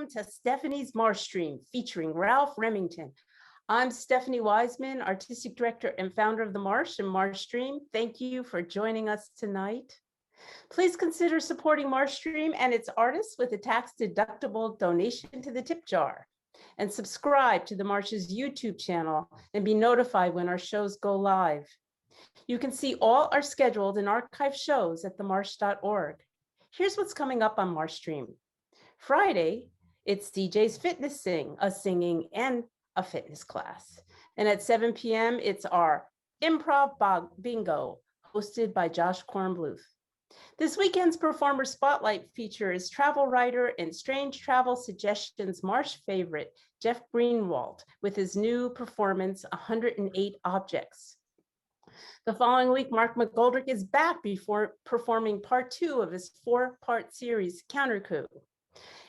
welcome to Stephanie's MarshStream featuring Ralph Remington. I'm Stephanie Wiseman, Artistic Director and founder of The Marsh and MarshStream. Thank you for joining us tonight. Please consider supporting MarshStream and its artists with a tax-deductible donation to the tip jar. And subscribe to The Marsh's YouTube channel and be notified when our shows go live. You can see all our scheduled and archived shows at themarsh.org. Here's what's coming up on MarshStream. Friday, it's DJ's Fitness Sing, a singing and a fitness class. And at 7 p.m., it's our Improv Bingo, hosted by Josh Kornbluth. This weekend's Performer Spotlight feature is travel writer and strange travel suggestions Marsh favorite, Jeff Greenwald, with his new performance, 108 Objects. The following week, Mark McGoldrick is back before performing part 2 of his 4-part series, Countercoup.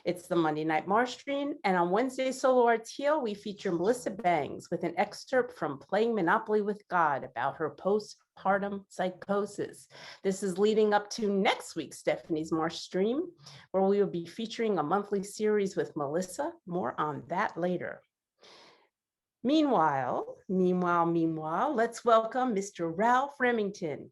It's the Monday Night MarshStream, and on Wednesday, Solo Arts Heal, we feature Melissa Bangs with an excerpt from Playing Monopoly with God about her postpartum psychosis. This is leading up to next week's Stephanie's MarshStream, where we will be featuring a monthly series with Melissa. More on that later. Meanwhile, let's welcome Mr. Ralph Remington,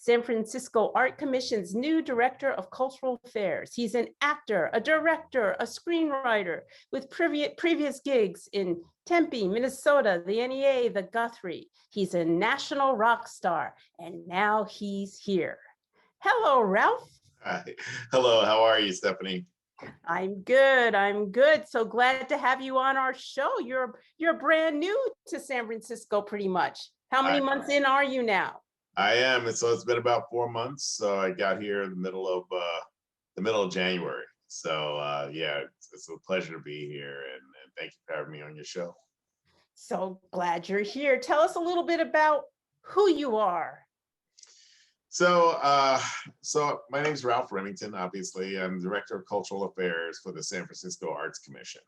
San Francisco Art Commission's new Director of Cultural Affairs. He's an actor, a director, a screenwriter with previous gigs in Tempe, Minnesota, the NEA, the Guthrie. He's a national rock star, and now he's here. Hello, Ralph. Hi. Hello, how are you, Stephanie? I'm good. So glad to have you on our show. You're brand new to San Francisco, pretty much. How many months in are you now? I am, and so it's been about 4 months. So I got here in the middle of January. So yeah, it's a pleasure to be here, and thank you for having me on your show. So glad you're here. Tell us a little bit about who you are. So my name is Ralph Remington. Obviously, I'm Director of Cultural Affairs for the San Francisco Arts Commission.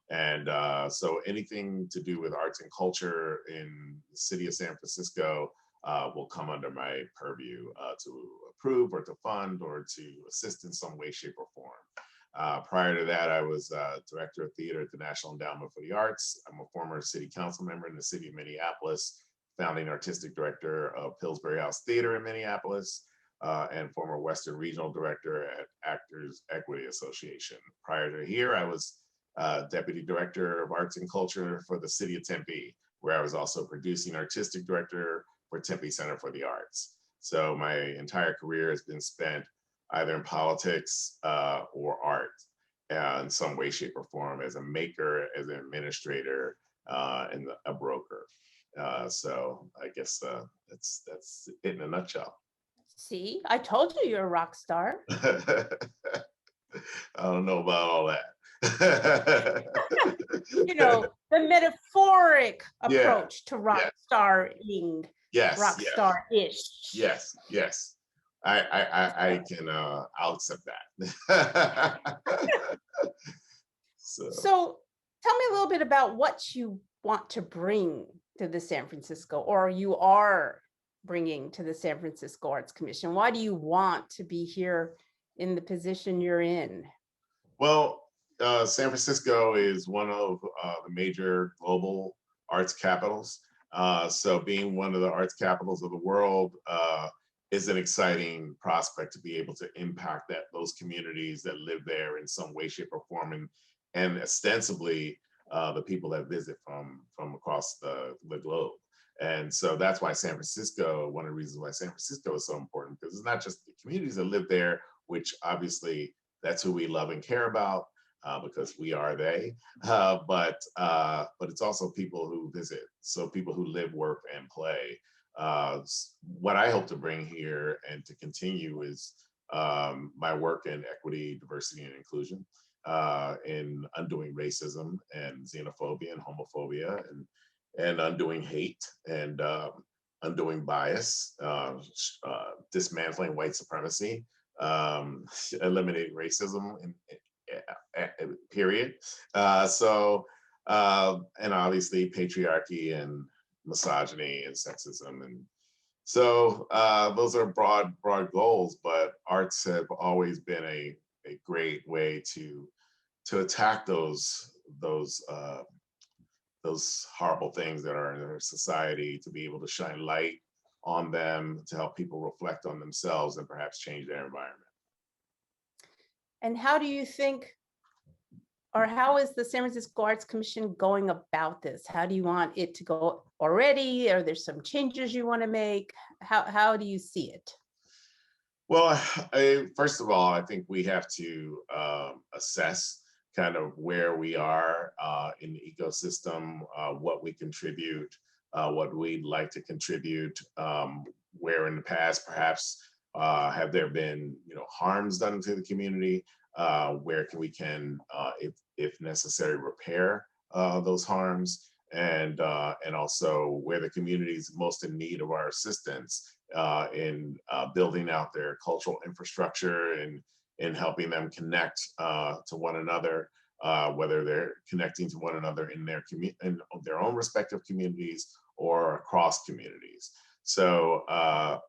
And so anything to do with arts and culture in the city of San Francisco will come under my purview to approve or to fund or to assist in some way, shape, or form. Prior to that, I was Director of Theater at the National Endowment for the Arts. I'm a former City Council member in the City of Minneapolis, founding Artistic Director of Pillsbury House Theatre in Minneapolis, and former Western Regional Director at Actors Equity Association. Prior to here, I was Deputy Director of Arts and Culture for the City of Tempe, where I was also Producing Artistic Director for Tempe Center for the Arts. So my entire career has been spent either in politics or art in some way, shape, or form, as a maker, as an administrator, and a broker. So I guess that's it in a nutshell. See, I told you you're a rock star. I don't know about all that. You know, the metaphoric approach to rock starring. Yes. Rock star-ish. Yes. I can. I'll accept that. So tell me a little bit about what you want to bring to the San Francisco, or you are bringing to the San Francisco Arts Commission. Why do you want to be here in the position you're in? Well, San Francisco is one of the major global arts capitals. So being one of the arts capitals of the world is an exciting prospect to be able to impact those communities that live there in some way, shape, or form, and ostensibly the people that visit from across the globe. And so that's why San Francisco, one of the reasons why San Francisco is so important, because it's not just the communities that live there, which obviously that's who we love and care about, because we are they, but it's also people who visit, so people who live, work, and play. What I hope to bring here and to continue is my work in equity, diversity, and inclusion, in undoing racism and xenophobia and homophobia, and undoing hate and undoing bias, dismantling white supremacy, eliminating racism, period. And obviously patriarchy and misogyny and sexism. And so those are broad goals, but arts have always been a great way to attack those horrible things that are in our society, to be able to shine light on them, to help people reflect on themselves and perhaps change their environment. And how do you think, or how is the San Francisco Arts Commission going about this? How do you want it to go already? Are there some changes you want to make? How do you see it? Well, first of all, I think we have to assess kind of where we are in the ecosystem, what we contribute, what we'd like to contribute, where in the past perhaps have there been harms done to the community, where we can, if necessary, repair those harms, and also where the community is most in need of our assistance in building out their cultural infrastructure and in helping them connect to one another, whether they're connecting to one another in their own respective communities or across communities. So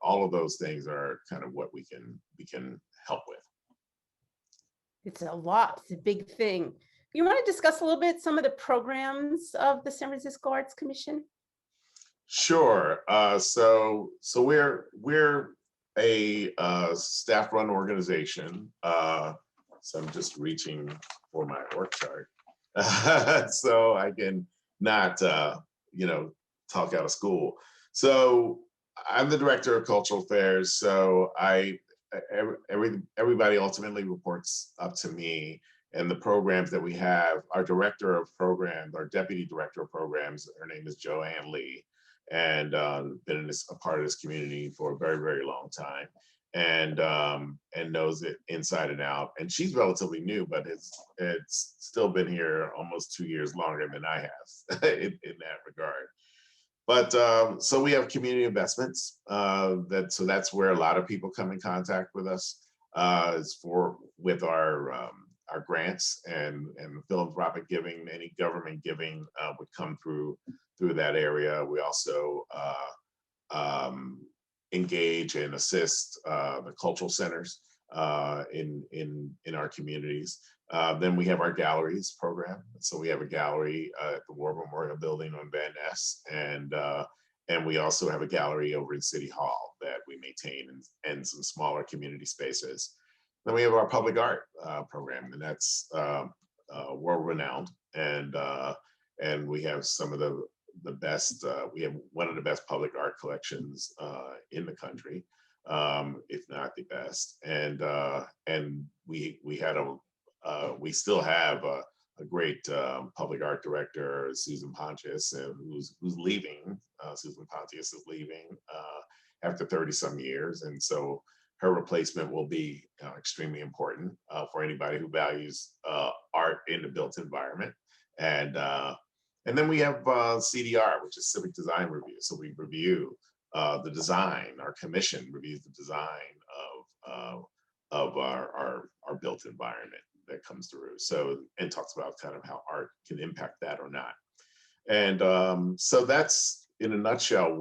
all of those things are kind of what we can help with. It's a lot. It's a big thing. You want to discuss a little bit some of the programs of the San Francisco Arts Commission? Sure. So we're a staff-run organization. So I'm just reaching for my org chart, so I can not talk out of school. So I'm the director of cultural affairs. So everybody ultimately reports up to me, and the programs that we have, our director of programs, our deputy director of programs, her name is Joanne Lee, and been a part of this community for a very, very long time, and knows it inside and out. And she's relatively new, but it's still been here almost 2 years longer than I have in that regard. But so we have community investments. So that's where a lot of people come in contact with us. With our grants and philanthropic giving. Any government giving would come through that area. We also engage and assist the cultural centers in our communities. Then we have our galleries program. So we have a gallery at the War Memorial Building on Van Ness, and we also have a gallery over in City Hall that we maintain and some smaller community spaces. Then we have our public art program, and that's world renowned, and we have some of the best. We have one of the best public art collections in the country, if not the best. And we still have a great public art director, Susan Pontius, who's leaving. Susan Pontius is leaving after 30 some years, and so her replacement will be extremely important for anybody who values art in the built environment. And then we have CDR, which is Civic Design Review. So we review the design. Our commission reviews the design of our built environment that comes through. So, and talks about kind of how art can impact that or not. And so that's in a nutshell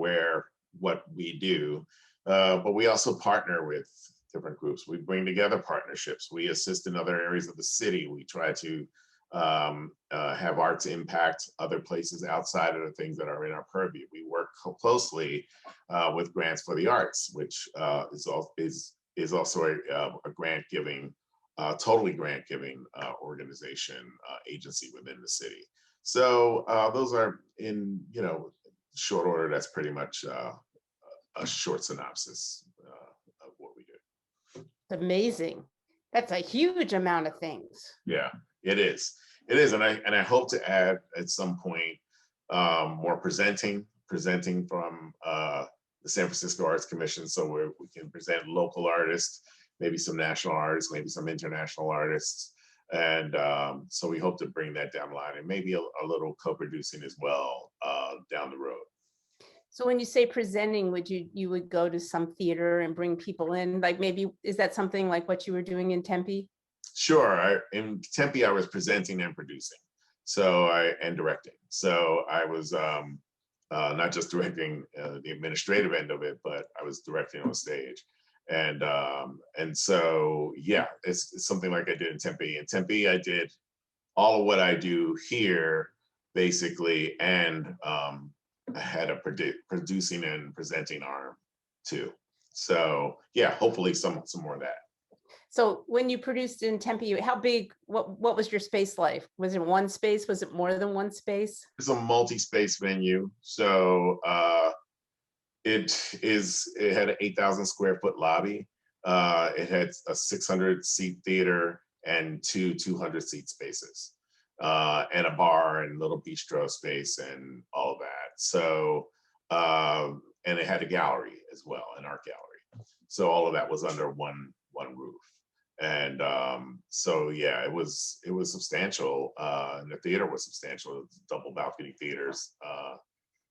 what we do. But we also partner with different groups. We bring together partnerships. We assist in other areas of the city. We try to have arts impact other places outside of the things that are in our purview. We work closely with Grants for the Arts, which is also a grant giving, totally grant giving organization, agency within the city. So those are in short order. That's pretty much a short synopsis of what we do. It's amazing. That's a huge amount of things. Yeah, it is. It is, and I hope to add at some point more presenting from the San Francisco Arts Commission, so we can present local artists, maybe some national artists, maybe some international artists, and so we hope to bring that down the line, and maybe a little co-producing as well down the road. So when you say presenting, you would go to some theater and bring people in? Like maybe, is that something like what you were doing in Tempe? Sure. In Tempe, I was presenting and producing, and directing. So I was not just directing the administrative end of it, but I was directing on stage. And so, yeah, it's something like I did in Tempe. In Tempe, I did all of what I do here, basically, and I had a producing and presenting arm too. So yeah, hopefully some more of that. So when you produced in Tempe, how big, what was your space like? Was it one space? Was it more than one space? It's a multi-space venue. So it had an 8,000 square foot lobby. It had a 600 seat theater and two 200 seat spaces, and a bar and little bistro space and all of that. So, and it had a gallery as well, an art gallery. So all of that was under one roof. And so yeah, it was substantial, and the theater was substantial. Double balcony theaters.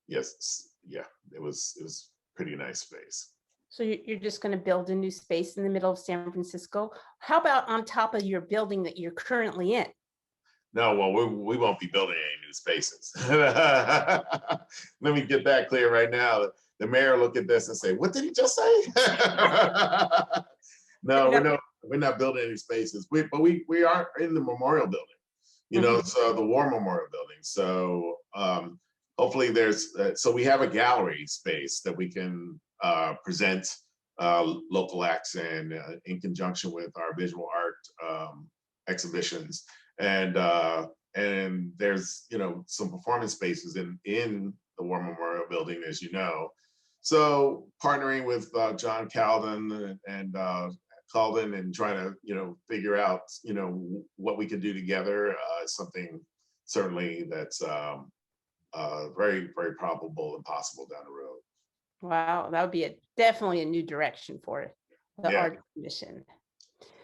Yes, yeah, it was pretty nice space. So you're just going to build a new space in the middle of San Francisco. How about on top of your building that you're currently in? No, well, we won't be building any new spaces. Let me get that clear right now. The mayor will look at this and say, "What did he just say?" No, we're not building any spaces. But we are in the memorial building, you know, so the War Memorial Building. So hopefully so we have a gallery space that we can present local acts in conjunction with our visual art exhibitions. And there's, you know, some performance spaces in the War Memorial Building, as you know. So partnering with John Calden and trying to, you know, figure out, you know, what we could do together is something certainly that's very, very probable and possible down the road. Wow, that would be definitely a new direction for the art commission.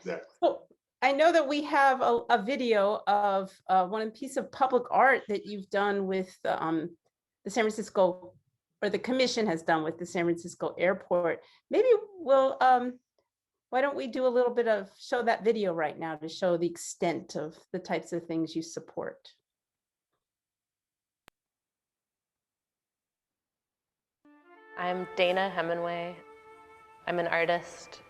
Exactly. So I know that we have a video of one piece of public art that you've done with the San Francisco, or the commission has done with the San Francisco airport. Maybe we'll, why don't we do a little bit of show that video right now to show the extent of the types of things you support. I'm Dana Hemingway. I'm an artist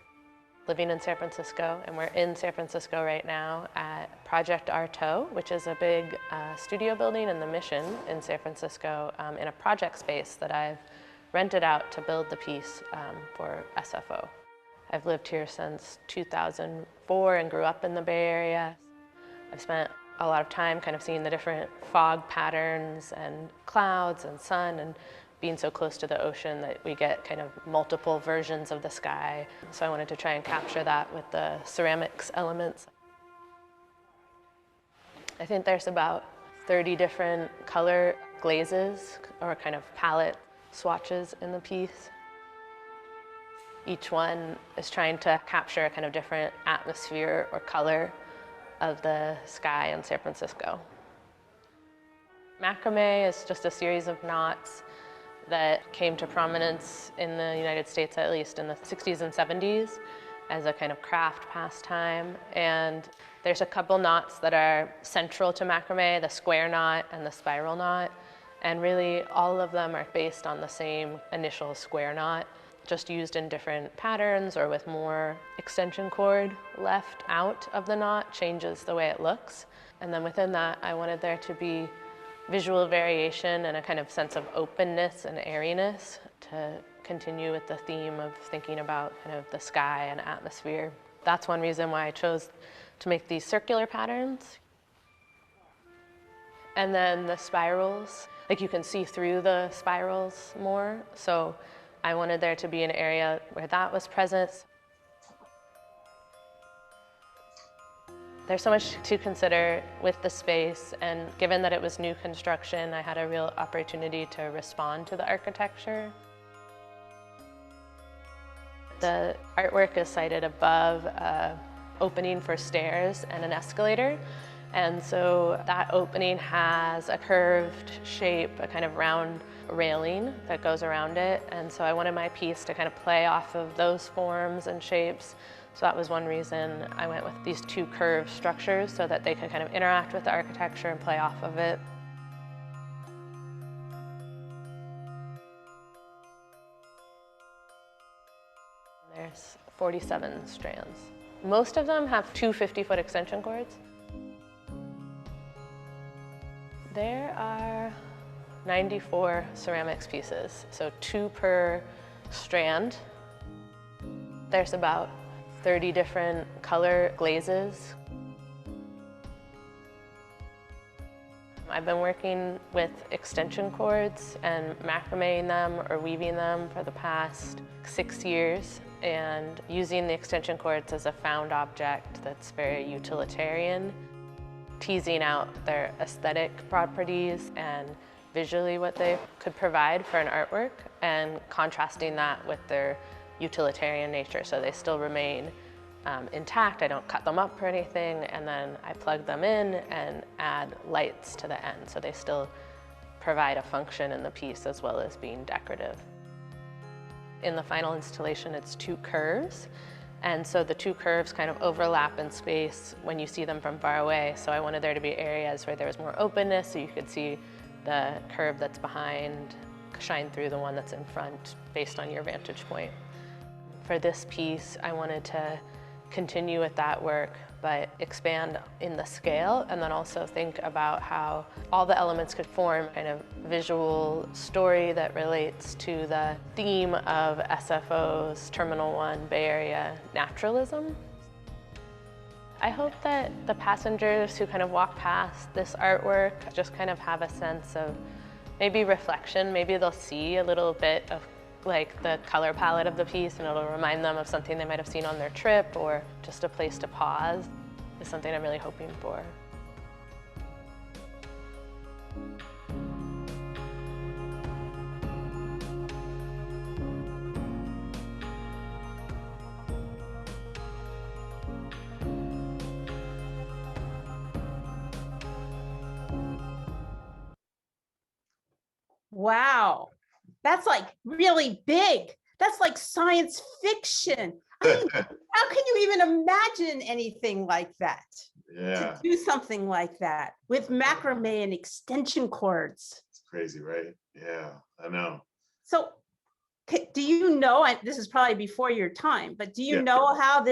living in San Francisco, and we're in San Francisco right now at Project Artaud, which is a big studio building in the Mission in San Francisco, in a project space that I've rented out to build the piece for SFO. I've lived here since 2004 and grew up in the Bay Area. I've spent a lot of time kind of seeing the different fog patterns and clouds and sun, and being so close to the ocean that we get kind of multiple versions of the sky. So I wanted to try and capture that with the ceramics elements. I think there's about 30 different color glazes or kind of palette swatches in the piece. Each one is trying to capture a kind of different atmosphere or color of the sky in San Francisco. Macrame is just a series of knots that came to prominence in the United States, at least in the 60s and 70s, as a kind of craft pastime. And there's a couple knots that are central to macrame, the square knot and the spiral knot. And really all of them are based on the same initial square knot, just used in different patterns or with more extension cord left out of the knot changes the way it looks. And then within that, I wanted there to be visual variation and a kind of sense of openness and airiness to continue with the theme of thinking about kind of the sky and atmosphere. That's one reason why I chose to make these circular patterns. And then the spirals, like you can see through the spirals more. So I wanted there to be an area where that was present. There's so much to consider with the space, and given that it was new construction, I had a real opportunity to respond to the architecture. The artwork is sited above an opening for stairs and an escalator, and so that opening has a curved shape, a kind of round railing that goes around it, and so I wanted my piece to kind of play off of those forms and shapes. So that was one reason I went with these two curved structures, so that they could kind of interact with the architecture and play off of it. There's 47 strands. Most of them have two 50-foot extension cords. There are 94 ceramics pieces, so 2 per strand. There's about 30 different color glazes. I've been working with extension cords and macrameing them or weaving them for the past 6 years, and using the extension cords as a found object that's very utilitarian, teasing out their aesthetic properties and visually what they could provide for an artwork, and contrasting that with their utilitarian nature, so they still remain intact. I don't cut them up or anything, and then I plug them in and add lights to the end, so they still provide a function in the piece as well as being decorative. In the final installation, it's 2 curves, and so the 2 curves kind of overlap in space when you see them from far away, so I wanted there to be areas where there was more openness, so you could see the curve that's behind shine through the one that's in front based on your vantage point. For this piece, I wanted to continue with that work, but expand in the scale, and then also think about how all the elements could form kind of visual story that relates to the theme of SFO's Terminal 1 Bay Area naturalism. I hope that the passengers who kind of walk past this artwork just kind of have a sense of maybe reflection. Maybe they'll see a little bit of like the color palette of the piece, and it'll remind them of something they might have seen on their trip, or just a place to pause is something I'm really hoping for. Wow, that's like really big. That's like science fiction. I mean, how can you even imagine anything like that? Yeah, To do something like that with macrame and extension cords. it's crazy, right? Yeah, I know. So do you know, this is probably before your time, but do you Yeah. know how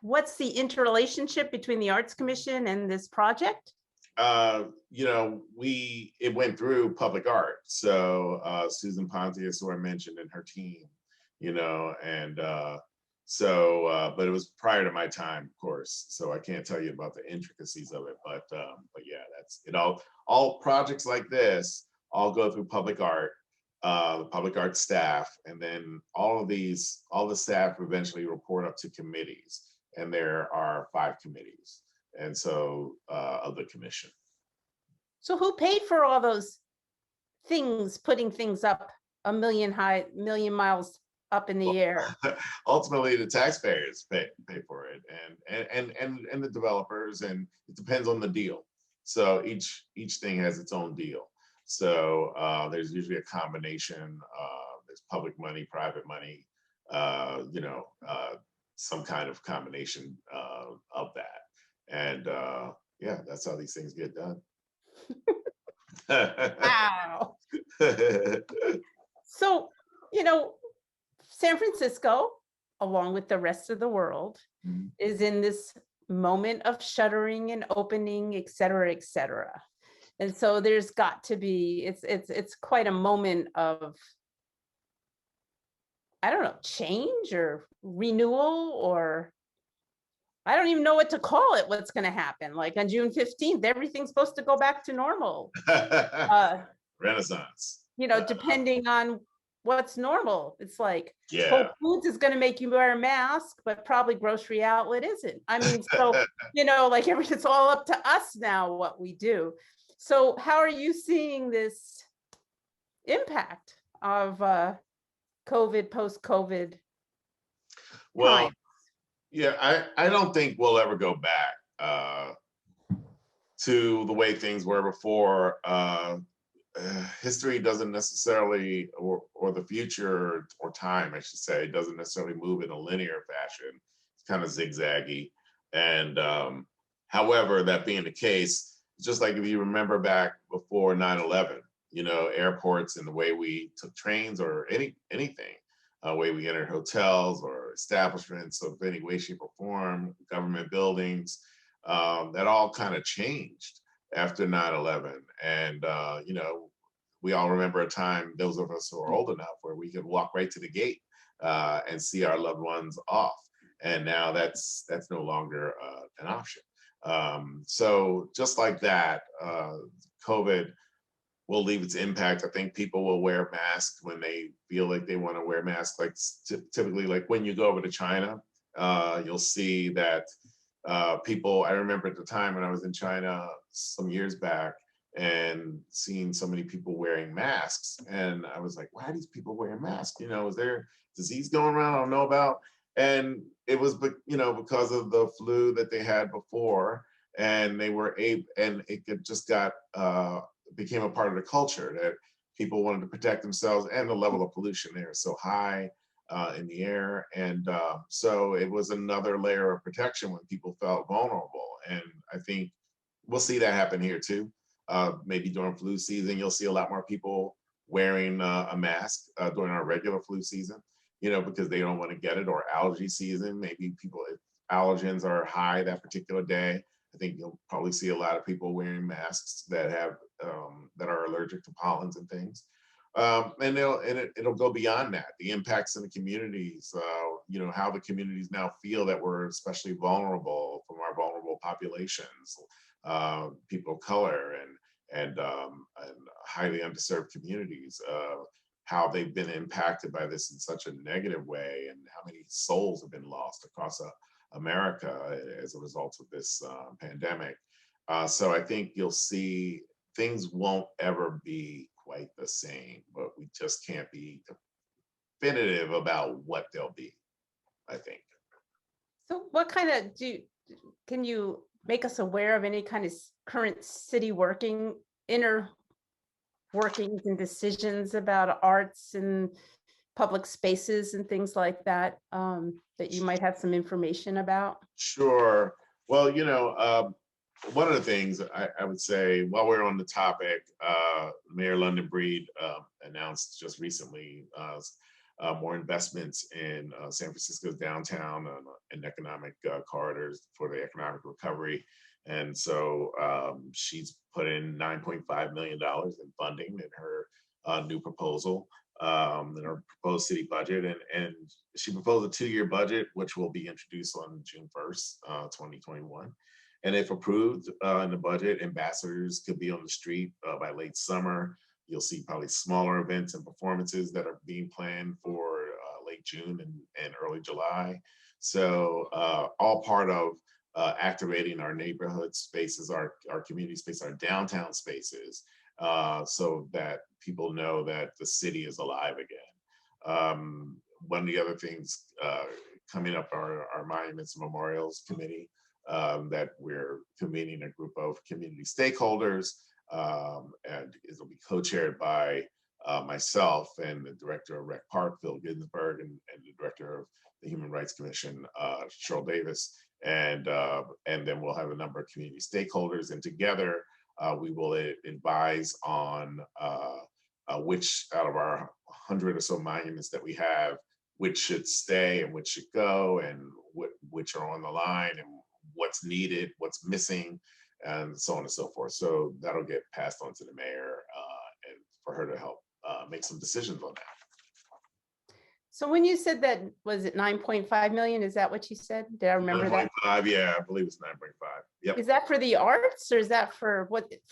what's the interrelationship between the Arts Commission and this project? You know, it went through public art. So Susan Pontius, who I mentioned, and her team, you know, and but it was prior to my time, of course. So I can't tell you about the intricacies of it, but yeah, that's it. All projects like this all go through public art, the public art staff, and then all the staff eventually report up to committees, and there are 5 committees. And so of the commission. So who paid for all those things, putting things up a million miles up in the air? Ultimately, the taxpayers pay for it, and the developers, and it depends on the deal. So each thing has its own deal. So there's usually a combination. There's public money, private money, you know, some kind of combination of that. And yeah, that's how these things get done. Wow. So, you know, San Francisco, along with the rest of the world, is in this moment of shuttering and opening, et cetera, et cetera. And so there's got to be, it's quite a moment of, I don't know, change or renewal, or I don't even know what to call it, what's going to happen. Like on June 15th, everything's supposed to go back to normal. Renaissance. You know, depending on what's normal. It's like Yeah. Whole Foods is going to make you wear a mask, but probably Grocery Outlet isn't. I mean, so, you know, like it's all up to us now what we do. So how are you seeing this impact of COVID, post-COVID? Well, time? yeah, I don't think we'll ever go back to the way things were before. History doesn't necessarily, or the future, or time, I should say, doesn't necessarily move in a linear fashion. It's kind of zigzaggy. And however, that being the case, just like if you remember back before 9/11, you know, airports and the way we took trains or anything, way we entered hotels or establishments of any way, shape, or form, government buildings, that all kind of changed. after 9/11. And, you know, we all remember a time, those of us who are old enough, where we could walk right to the gate and see our loved ones off. And now that's no longer an option. So just like that, COVID will leave its impact. I think people will wear masks when they feel like they want to wear masks. Like typically, like when you go over to China, you'll see that people. I remember at the time when I was in China some years back and seeing so many people wearing masks, and I was like, why are these people wearing masks? You know, is there disease going around I don't know about? And it was, you know, because of the flu that they had before, and they were able, and just got became a part of the culture that people wanted to protect themselves, and the level of pollution there is so high in the air. And so it was another layer of protection when people felt vulnerable. And I think we'll see that happen here too. Maybe during flu season, you'll see a lot more people wearing a mask during our regular flu season, you know, because they don't want to get it, or allergy season. Maybe people, if allergens are high that particular day, I think you'll probably see a lot of people wearing masks that have that are allergic to pollens and things. And it'll go beyond that. The impacts in the communities, you know, how the communities now feel that we're especially vulnerable from our vulnerable populations, people of color, and highly underserved communities. How they've been impacted by this in such a negative way, and how many souls have been lost across America as a result of this pandemic. So I think you'll see things won't ever be quite the same, but we just can't be definitive about what they'll be, I think. So what kind of can you make us aware of any kind of current city inner workings and decisions about arts and public spaces and things like that, that you might have some information about? Sure. Well, you know, one of the things I would say, while we're on the topic, Mayor London Breed announced just recently more investments in San Francisco's downtown and economic corridors for the economic recovery. And so she's put in $9.5 million in funding in her new proposal, in her proposed city budget. And she proposed a 2-year budget, which will be introduced on June 1st, 2021. And if approved in the budget, ambassadors could be on the street by late summer. You'll see probably smaller events and performances that are being planned for late June and early July. So all part of activating our neighborhood spaces, our community space, our downtown spaces, so that people know that the city is alive again. One of the other things coming up are our Monuments and Memorials Committee, that we're convening a group of community stakeholders, and it'll be co-chaired by myself and the director of Rec Park, Phil Ginsberg, and the director of the Human Rights Commission, Cheryl Davis, and then we'll have a number of community stakeholders, and together we will advise on which out of our 100 or so monuments that we have, which should stay and which should go, and which are on the line, and what's needed, what's missing, and so on and so forth. So that'll get passed on to the mayor, and for her to help make some decisions on that. So when you said that, was it 9.5 million? Is that what you said? Did I remember that? 9.5, yeah, I believe it's 9.5. Yep. Is that for the arts, or is that for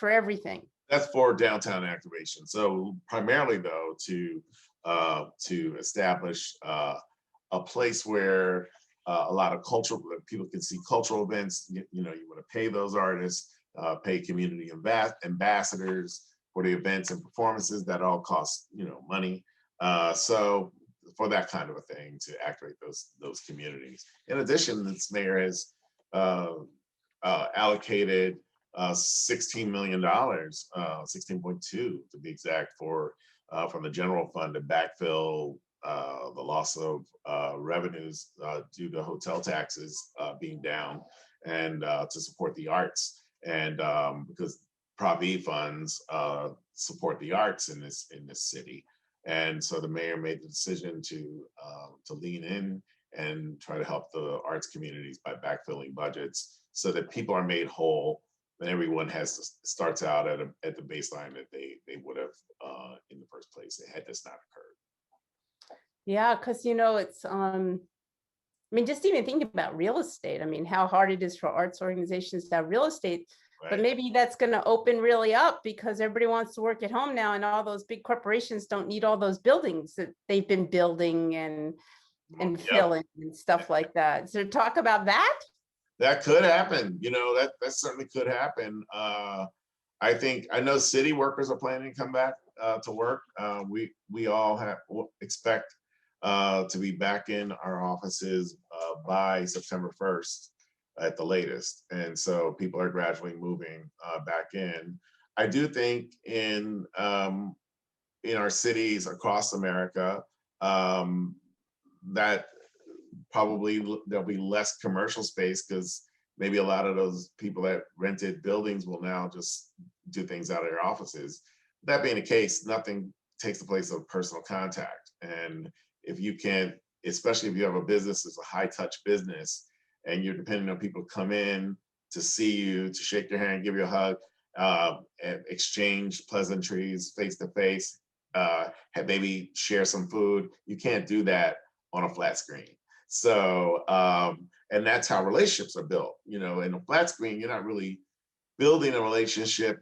everything? That's for downtown activation. So primarily though, to establish a place where a lot of cultural people can see cultural events. You know, you want to pay those artists, pay community ambassadors for the events and performances that all cost, you know, money. So for that kind of a thing, to activate those communities. In addition, this mayor has allocated $16 million, 16.2 to be exact, from the general fund to backfill the loss of revenues due to hotel taxes being down, and to support the arts. And because Prop E funds support the arts in this city. And so the mayor made the decision to lean in and try to help the arts communities by backfilling budgets so that people are made whole then everyone starts out at the baseline that they would have in the first place had this not occurred. Yeah, because it's I mean, just even think about real estate. I mean, how hard it is for arts organizations to have real estate, but Right. maybe that's going to open really up because everybody wants to work at home now, and all those big corporations don't need all those buildings that they've been building and Yep. filling and stuff like that. So talk about that. That could happen. That certainly could happen. I know city workers are planning to come back to work. We all expect to be back in our offices by September 1st at the latest. And so people are gradually moving back in. I do think in our cities across America, that probably there'll be less commercial space because maybe a lot of those people that rented buildings will now just do things out of their offices. That being the case, nothing takes the place of personal contact. And if you can, especially if you have a business that's a high touch business and you're depending on people to come in to see you, to shake your hand, give you a hug, and exchange pleasantries face to face, maybe share some food, you can't do that on a flat screen. So, and that's how relationships are built. In a flat screen, you're not really building a relationship.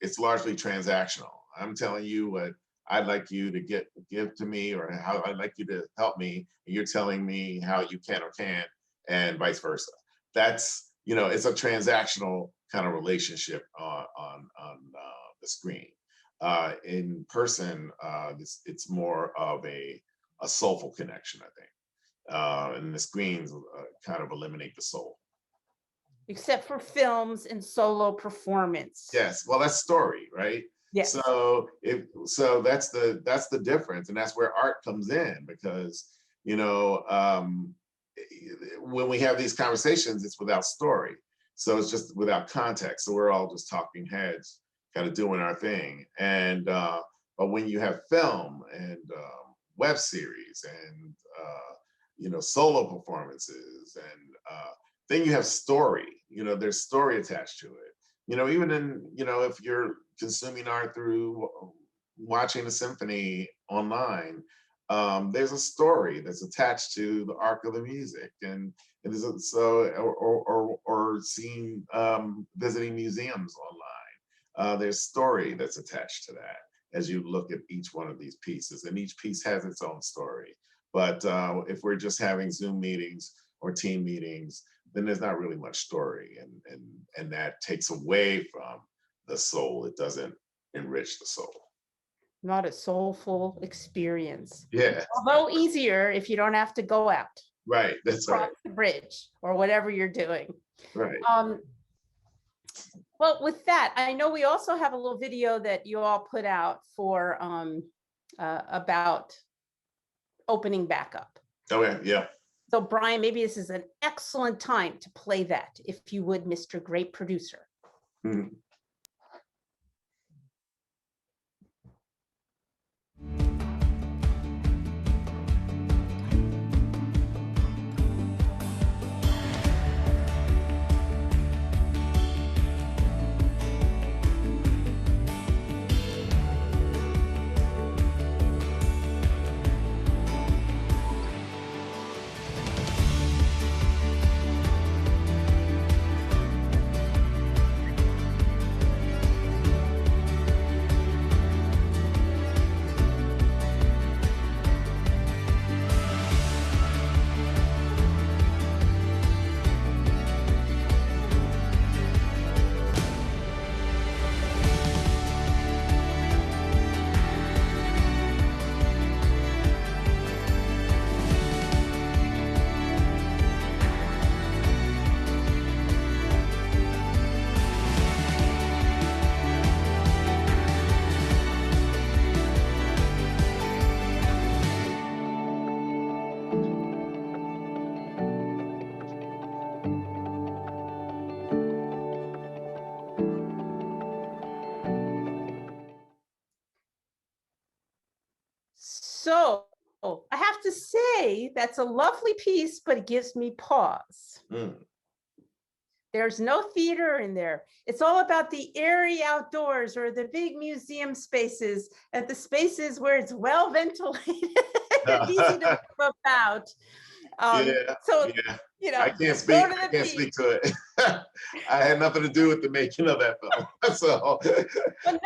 It's largely transactional. I'm telling you what I'd like you to give to me, or how I'd like you to help me, and you're telling me how you can or can't, and vice versa. That's it's a transactional kind of relationship on the screen. In person, it's more of a soulful connection, I think. And the screens kind of eliminate the soul. Except for films and solo performance. Yes, well, that's story, right? Yes. So that's the difference, and that's where art comes in, because when we have these conversations, it's without story, so it's just without context. So we're all just talking heads, kind of doing our thing. And but when you have film and web series and solo performances, and then you have story. There's story attached to it. Even in if you're consuming art through watching a symphony online, there's a story that's attached to the arc of the music, and or seeing visiting museums online. There's story that's attached to that as you look at each one of these pieces, and each piece has its own story. But if we're just having Zoom meetings or team meetings, then there's not really much story, and that takes away from the soul. It doesn't enrich the soul. Not a soulful experience. Yeah. Although easier if you don't have to go out. Right. That's right. Cross the bridge or whatever you're doing. Right. Well, with that, I know we also have a little video that you all put out for about opening back up. Oh yeah, yeah. So Brian, maybe this is an excellent time to play that, if you would, Mr. Great Producer. Mm-hmm. So I have to say that's a lovely piece, but it gives me pause. Mm. There's no theater in there. It's all about the airy outdoors or the big museum spaces and the spaces where it's well ventilated and easy to move about. Yeah, So, yeah. you know, I can't speak. go to I the can't beach. speak to it. I had nothing to do with the making of that film. So But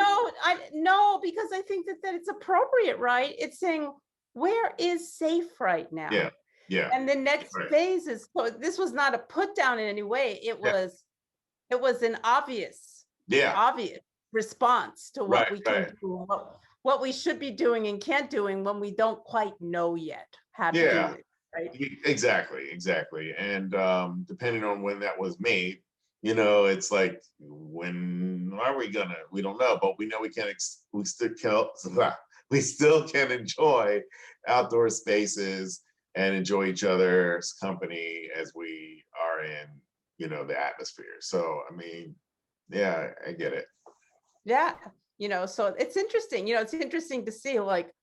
no, because I think that it's appropriate, right? It's saying, where is safe right now? yeah, yeah, And the next right. phase is, so this was not a put down in any way. It Yeah. was an obvious Yeah, response to what right, we can right. do, what we should be doing and can't doing when we don't quite know yet how to do Yeah. it, right? Exactly. And depending on when that was made, you know, it's like, when are we gonna? We don't know, but we know we still can, we still can enjoy outdoor spaces and enjoy each other's company as we are in, you know, the atmosphere. So I mean, yeah, I get it. Yeah, you know, so it's interesting, you know, it's interesting to see like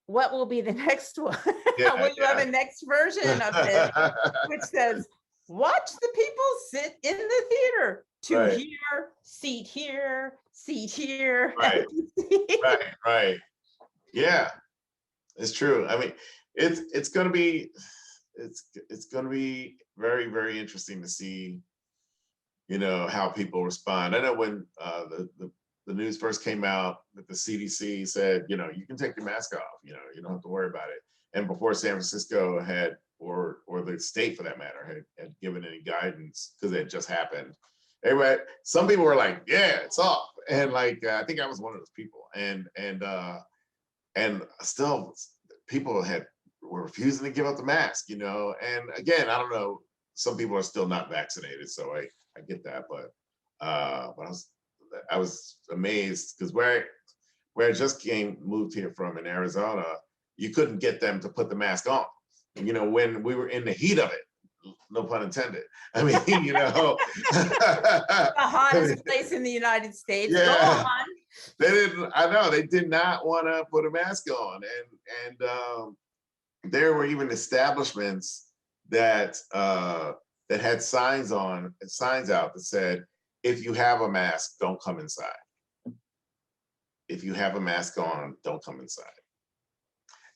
what will be the next one. Yeah, Will you have a next version of this which says, watch the people sit in the theater to Right. here, seat here, seat here. Right. Right. Yeah, it's true. I mean, it's gonna be very, very interesting to see, you know, how people respond. I know when the news first came out that the CDC said, you know, you can take your mask off, you know, you don't have to worry about it. And before San Francisco had, or the state for that matter, had given any guidance, because it just happened. Everybody, some people were like, yeah, it's off. And like, I think I was one of those people. And still people were refusing to give up the mask, you know. And again, I don't know, some people are still not vaccinated, so I get that, but I was amazed because where I just moved here from in Arizona, you couldn't get them to put the mask on, you know, when we were in the heat of it. No pun intended. I mean, you know, The hottest place in the United States. Yeah. Go on. They didn't. I know they did not want to put a mask on, and there were even establishments that that had signs out that said, if you have a mask, don't come inside. If you have a mask on, don't come inside.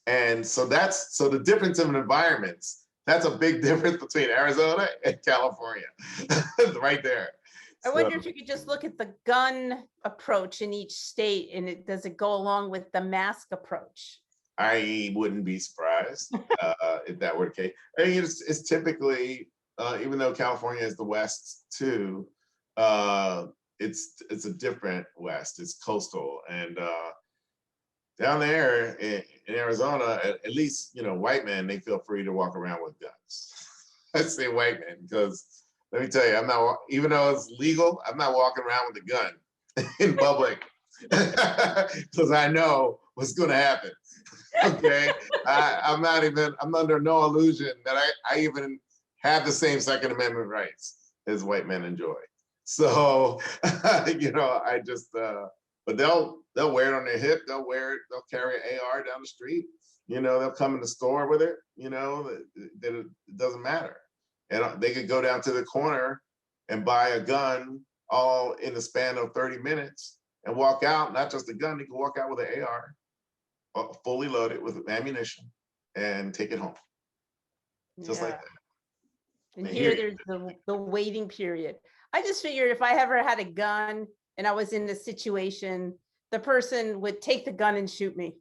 And so so the difference of environments, that's a big difference between Arizona and California, right there. I wonder if you could just look at the gun approach in each state, and does it go along with the mask approach? I wouldn't be surprised if that were the case. I mean, it's typically, even though California is the West too, it's a different West. It's coastal, and down there in Arizona, at least, you know, white men, they feel free to walk around with guns. I say white men because let me tell you, I'm not, even though it's legal, I'm not walking around with a gun in public because I know what's going to happen. Okay, I'm under no illusion that I even have the same Second Amendment rights as white men enjoy. So, you know, I just, but they'll wear it on their hip. They'll carry an AR down the street. You know, they'll come in the store with it. You know, it doesn't matter. And they could go down to the corner and buy a gun all in the span of 30 minutes and walk out, not just a gun, they can walk out with an AR, fully loaded with ammunition, and take it home. Just like that. And here there's the waiting period. I just figured if I ever had a gun and I was in this situation, the person would take the gun and shoot me.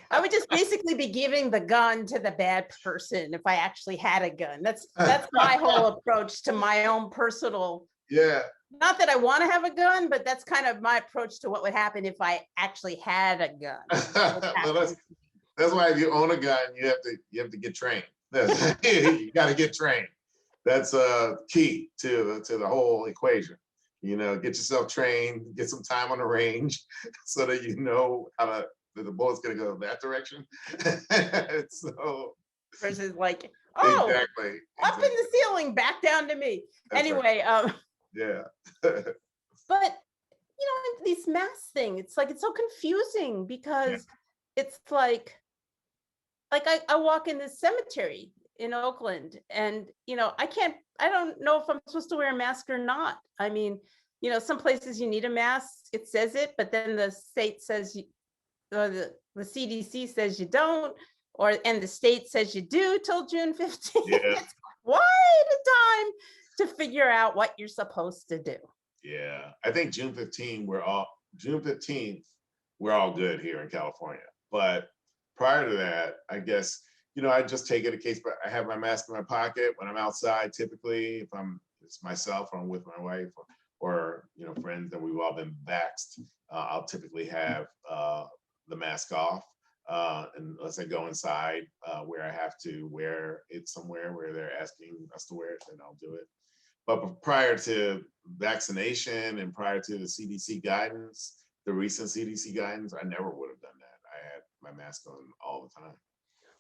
I would just basically be giving the gun to the bad person if I actually had a gun. That's my whole approach to my own personal. Yeah. Not that I want to have a gun, but that's kind of my approach to what would happen if I actually had a gun. Well, that's why if you own a gun, you have to get trained. You got to get trained. That's key to the whole equation. You know, get yourself trained, get some time on the range, so that you know that the bullet's gonna go that direction. So versus like, oh, exactly. Up in the ceiling, back down to me. That's anyway, right. Yeah. But you know, these mask thing, it's like, it's so confusing because it's like I walk in this cemetery in Oakland, and you know, I don't know if I'm supposed to wear a mask or not. I mean, you know, some places you need a mask, it says it, but then the state says you, or the CDC says you don't, and the state says you do till June 15th. Yeah. It's quite a time to figure out what you're supposed to do. Yeah, I think June 15th, we're all good here in California. But prior to that, I guess, you know, I just take it a case, but I have my mask in my pocket when I'm outside, typically, if it's myself or I'm with my wife or you know, friends that we've all been vaxxed, I'll typically have the mask off. Unless I go inside where I have to wear it somewhere where they're asking us to wear it, then I'll do it. But prior to vaccination and prior to the CDC guidance, the recent CDC guidance, I never would have done that. I had my mask on all the time.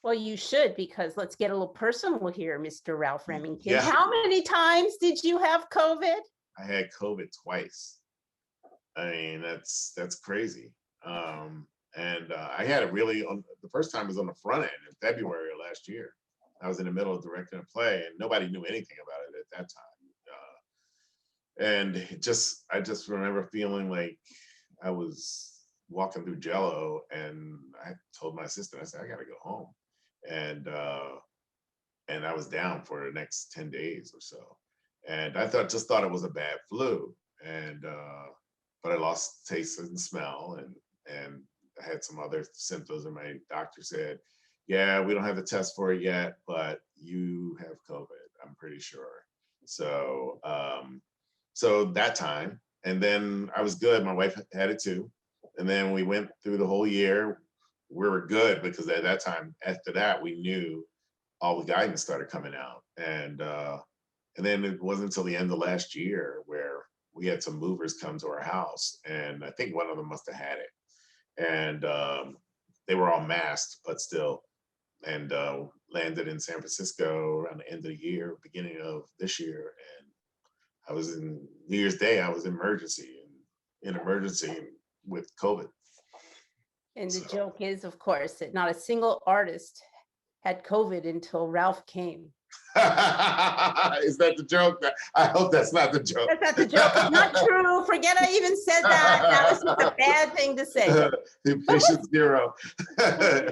Well, you should, because let's get a little personal here, Mr. Ralph Remington. Yeah. How many times did you have COVID? I had COVID twice. I mean, that's crazy. I had it really the first time was on the front end in February of last year. I was in the middle of directing a play and nobody knew anything about it at that time. And I just remember feeling like I was walking through Jello, and I told my assistant, I said, I gotta go home. And I was down for the next 10 days or so. And I just thought it was a bad flu. And but I lost taste and smell, and I had some other symptoms, and my doctor said, yeah, we don't have the test for it yet, but you have COVID, I'm pretty sure. So so that time, and then I was good. My wife had it too. And then we went through the whole year. We were good because at that time, after that, we knew all the guidance started coming out. And then it wasn't until the end of last year where we had some movers come to our house. And I think one of them must have had it. And they were all masked, but still, and landed in San Francisco around the end of the year, beginning of this year. And I was in New Year's Day, I was in emergency with COVID. And the joke is, of course, that not a single artist had COVID until Ralph came. Is that the joke? I hope that's not the joke. That's not the joke. It's not true. Forget I even said that. That was just a bad thing to say. Patient zero. I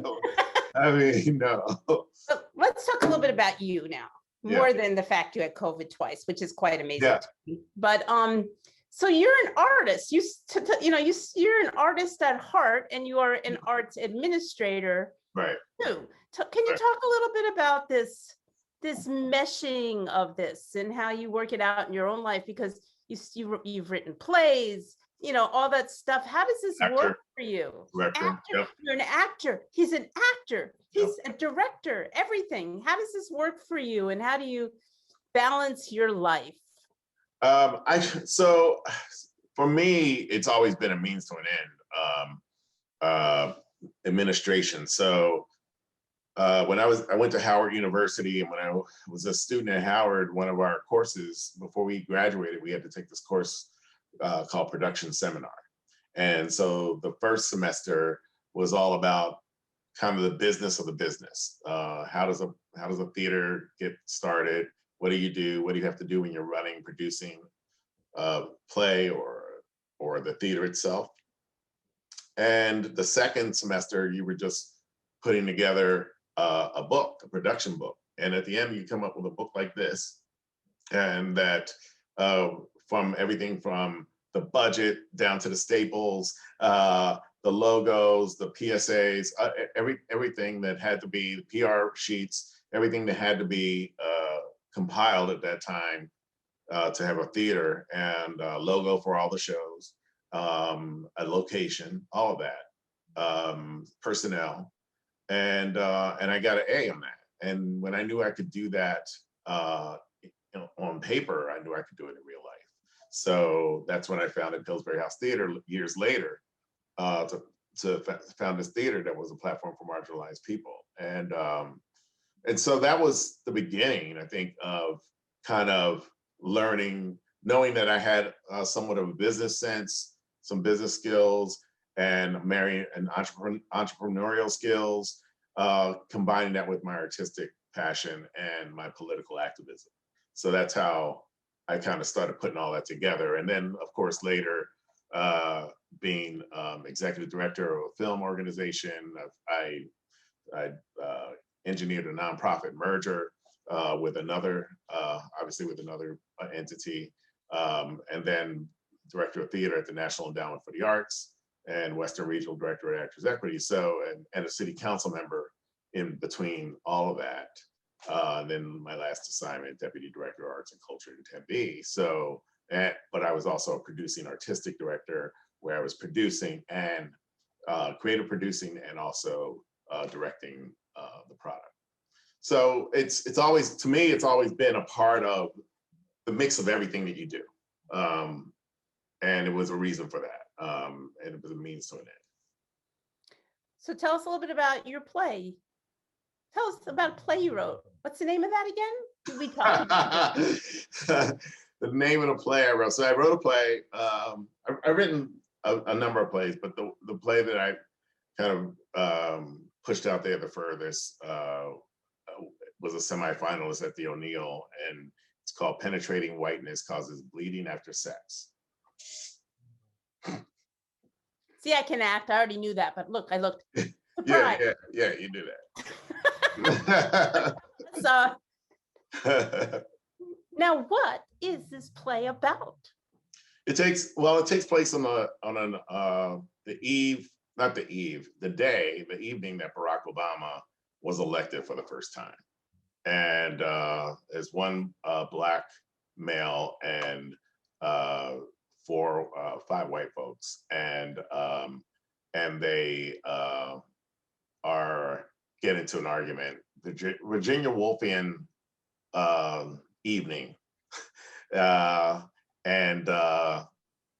mean, no. So let's talk a little bit about you now, more than the fact you had COVID twice, which is quite amazing. Yeah. To me. But so you're an artist. You're an artist at heart, and you are an arts administrator. Right. Too. Can you talk a little bit about this meshing of this and how you work it out in your own life? Because you've written plays, you know, all that stuff. How does this work for you? Director. Yep. You're an actor. He's an actor. He's a director. Everything. How does this work for you, and how do you balance your life? So for me, it's always been a means to an end. Administration. So when I went to Howard University, and when I was a student at Howard, one of our courses before we graduated, we had to take this course called Production Seminar. And so the first semester was all about kind of the business of the business. How does a theater get started? What do you do? What do you have to do when you're producing a play or the theater itself? And the second semester, you were just putting together a book, a production book. And at the end, you come up with a book like this, and that from everything from the budget down to the staples, the logos, the PSAs, everything that had to be, the PR sheets, everything that had to be compiled at that time to have a theater, and a logo for all the shows, a location, all of that, personnel, and I got an A on that. And when I knew I could do that on paper, I knew I could do it in real life. So that's when I founded Pillsbury House Theatre years later, to found this theater that was a platform for marginalized people. And so that was the beginning, I think, of kind of learning, knowing that I had somewhat of a business sense, some business skills, and marrying an entrepreneurial skills, combining that with my artistic passion and my political activism. So that's how I kind of started putting all that together. And then, of course, later, being executive director of a film organization, I engineered a nonprofit merger with another, obviously with another entity, and then director of theater at the National Endowment for the Arts, and Western Regional Director at Actors Equity. So, and a city council member in between all of that. Then my last assignment, Deputy Director of Arts and Culture in Tempe. So, but I was also a producing artistic director where I was producing and creative producing and also directing the product. So it's always, to me, it's always been a part of the mix of everything that you do. And it was a reason for that. And it was a means to an end. So tell us a little bit about your play. Tell us about a play you wrote. What's the name of that again? We talked about it. The name of the play I wrote. So I wrote a play. I've written a number of plays, but the play that I kind of pushed out there the furthest was a semifinalist at the O'Neill, and it's called Penetrating Whiteness Causes Bleeding After Sex. See, I can act. I already knew that, but look, I looked. Yeah, you do that. So, now what is this play about? It takes place on the evening that Barack Obama was elected for the first time. And as one Black male and 5 white folks, and they are get into an argument. The Virginia Woolfian evening, and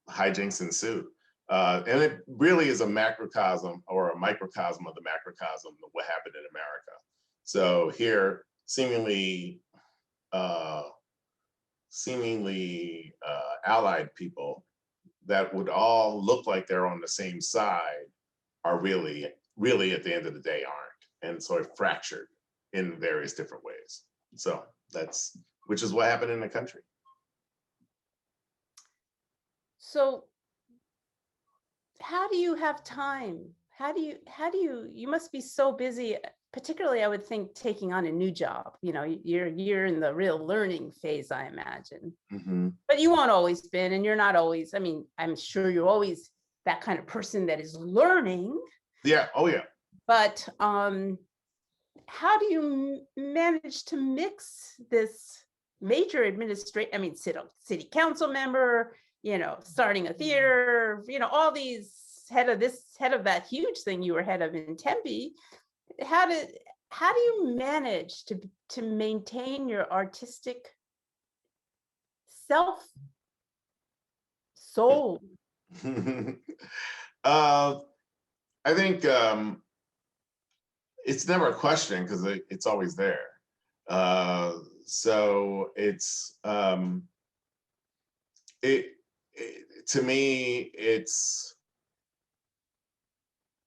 hijinks ensue. And it really is a macrocosm or a microcosm of the macrocosm of what happened in America. So here, seemingly allied people that would all look like they're on the same side are really at the end of the day aren't, and so it fractured in various different ways. So which is what happened in the country. So how do you have time? How do you must be so busy, particularly I would think taking on a new job. You know, you're in the real learning phase, I imagine. Mm-hmm. But you won't always been, and you're not always, I mean, I'm sure you're always that kind of person that is learning. Yeah, oh yeah. But how do you manage to mix this major city council member, starting a theater, all these head of that huge thing you were head of in Tempe? How do you manage to maintain your artistic soul? I think it's never a question because it's always there. So it's to me, it's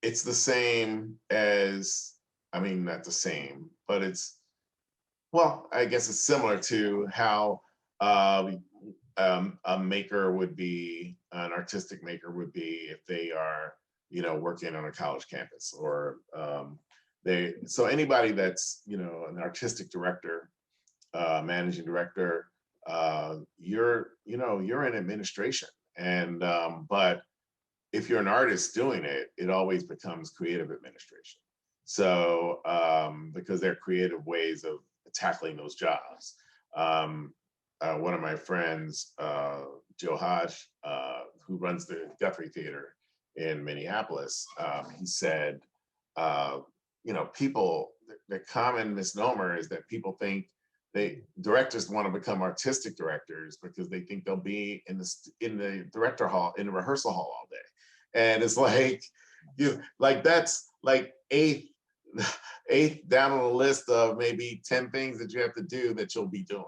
the same as, not the same, but I guess it's similar to how a maker would be, an artistic maker would be if they are, working on a college campus, or so anybody that's, an artistic director, managing director, you're in administration, and but if you're an artist doing it, it always becomes creative administration. So because there are creative ways of tackling those jobs. One of my friends, Joe Hodge, who runs the Guthrie Theater in Minneapolis, he said, people, the common misnomer is that people think directors want to become artistic directors because they think they'll be in the director hall, in the rehearsal hall all day. And it's like, that's like eighth down on the list of maybe 10 things that you have to do that you'll be doing.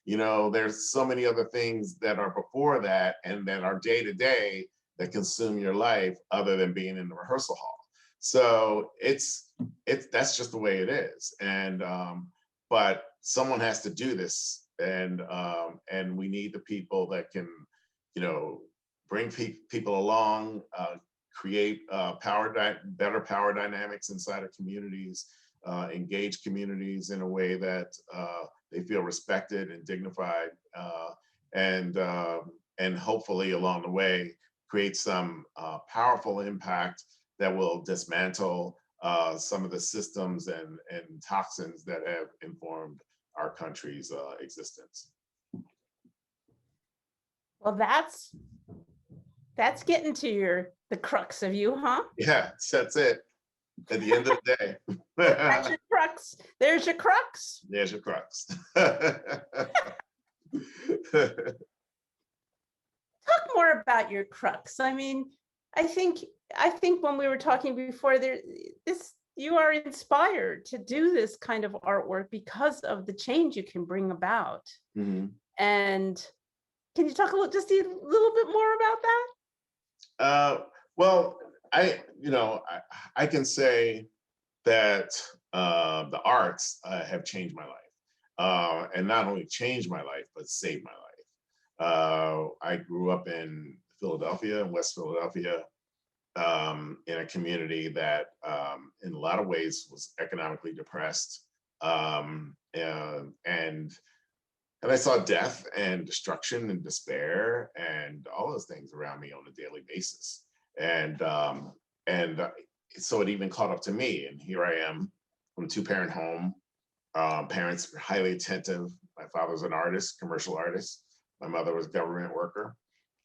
There's so many other things that are before that and that are day to day that consume your life other than being in the rehearsal hall. So that's just the way it is. And but someone has to do this and we need the people that can, bring people along, create better power dynamics inside of communities, engage communities in a way that they feel respected and dignified, and hopefully along the way create some powerful impact that will dismantle some of the systems and toxins that have informed our country's existence. Well, that's getting to the crux of you, huh? Yeah, that's it. At the end of the day. That's your crux. There's your crux. There's your crux. Talk more about your crux. I mean, I think when we were talking before, you are inspired to do this kind of artwork because of the change you can bring about. Mm-hmm. And can you talk just a little bit more about that? Well, I can say that the arts have changed my life, and not only changed my life, but saved my life. I grew up in Philadelphia, in West Philadelphia, in a community that, in a lot of ways, was economically depressed, and I saw death and destruction and despair and all those things around me on a daily basis. And so it even caught up to me. And here I am from a two-parent home. Parents were highly attentive. My father was an artist, commercial artist. My mother was a government worker.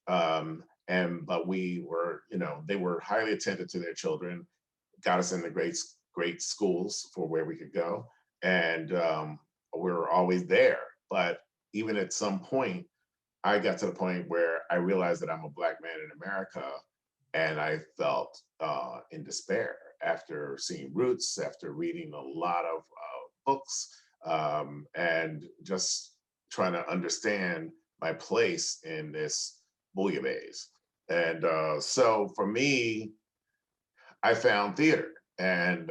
But we were, they were highly attentive to their children, got us into great schools for where we could go. And we were always there. But even at some point, I got to the point where I realized that I'm a Black man in America, and I felt in despair after seeing Roots, after reading a lot of books, and just trying to understand my place in this bouillabaisse. And so for me, I found theater, and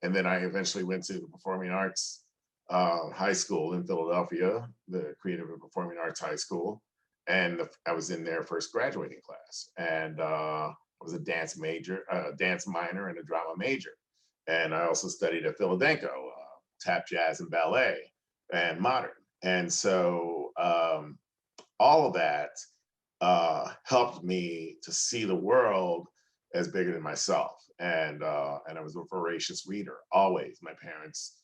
then I eventually went to the performing arts high school in Philadelphia, the Creative and Performing Arts High School, and I was in their first graduating class, and I was a dance minor, and a drama major, and I also studied at Philadelphia, tap, jazz, and ballet, and modern, and so all of that helped me to see the world as bigger than myself, and I was a voracious reader always. My parents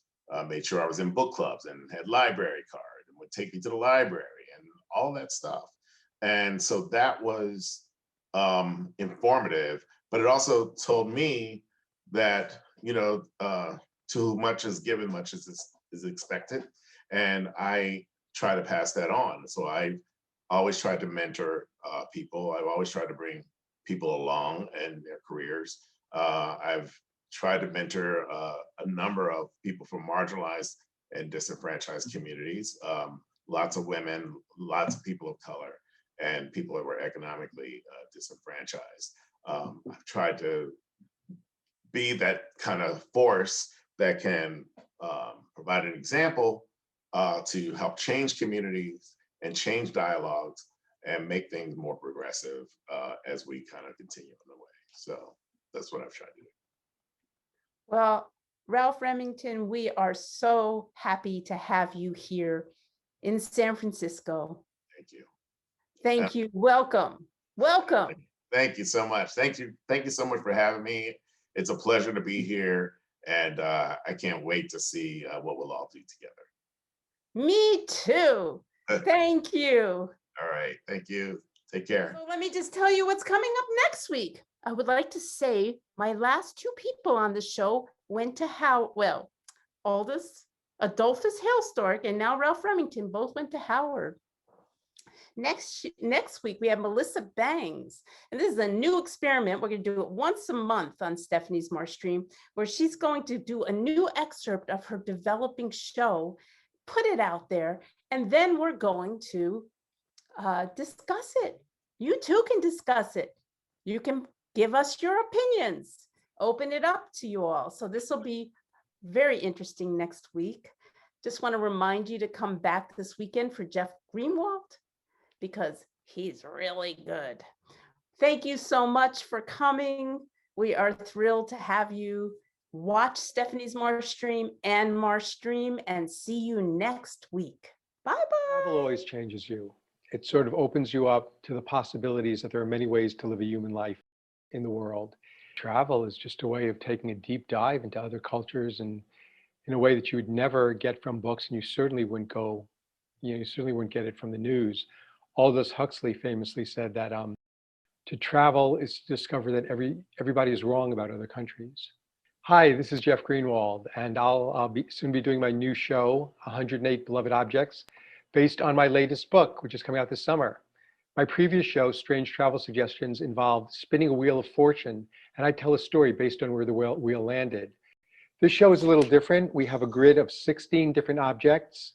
made sure I was in book clubs and had library card and would take me to the library and all that stuff. And so that was informative, but it also told me that, too much is given, much is expected. And I try to pass that on. So I always tried to mentor people. I've always tried to bring people along in their careers. I've tried to mentor a number of people from marginalized and disenfranchised communities, lots of women, lots of people of color, and people that were economically disenfranchised. I've tried to be that kind of force that can provide an example to help change communities and change dialogues and make things more progressive as we kind of continue on the way. So that's what I've tried to do. Well, Ralph Remington, we are so happy to have you here in San Francisco. Thank you. Thank you. Welcome. Welcome. Thank you so much. Thank you so much for having me. It's a pleasure to be here, and I can't wait to see what we'll all do together. Me too. Thank you. All right. Thank you. Take care. So let me just tell you what's coming up next week. I would like to say my last two people on the show went to Adolphus Hailstork and now Ralph Remington both went to Howard. Next week, we have Melissa Bangs, and this is a new experiment. We're going to do it once a month on Stephanie's MarshStream, where she's going to do a new excerpt of her developing show, put it out there, and then we're going to discuss it. You too can discuss it. You can give us your opinions, open it up to you all. So this will be very interesting next week. Just want to remind you to come back this weekend for Jeff Greenwald because he's really good. Thank you so much for coming. We are thrilled to have you. Watch Stephanie's MarshStream and MarshStream and see you next week. Bye-bye. Travel always changes you. It sort of opens you up to the possibilities that there are many ways to live a human life in the world. Travel is just a way of taking a deep dive into other cultures and in a way that you would never get from books, and you certainly wouldn't go, you certainly wouldn't get it from the news. Aldous Huxley famously said that to travel is to discover that everybody is wrong about other countries. Hi, this is Jeff Greenwald, and I'll soon be doing my new show, 108 Beloved Objects, based on my latest book, which is coming out this summer. My previous show, Strange Travel Suggestions, involved spinning a wheel of fortune, and I tell a story based on where the wheel landed. This show is a little different. We have a grid of 16 different objects.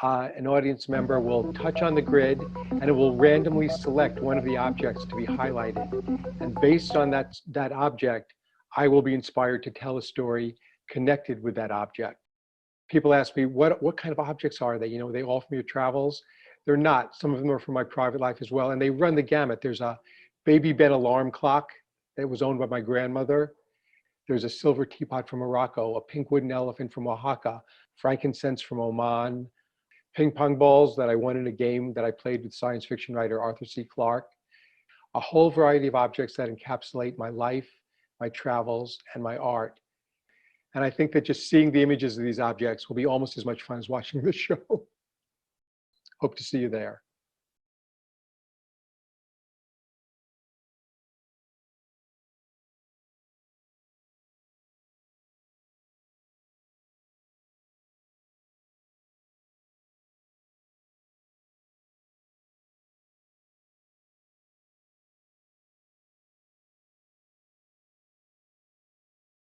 An audience member will touch on the grid, and it will randomly select one of the objects to be highlighted. And based on that object, I will be inspired to tell a story connected with that object. People ask me, what kind of objects are they? Are they all from your travels? They're not. Some of them are from my private life as well, and they run the gamut. There's a baby Ben alarm clock that was owned by my grandmother. There's a silver teapot from Morocco, a pink wooden elephant from Oaxaca, frankincense from Oman, ping pong balls that I won in a game that I played with science fiction writer Arthur C. Clarke, a whole variety of objects that encapsulate my life, my travels, and my art. And I think that just seeing the images of these objects will be almost as much fun as watching the show. Hope to see you there.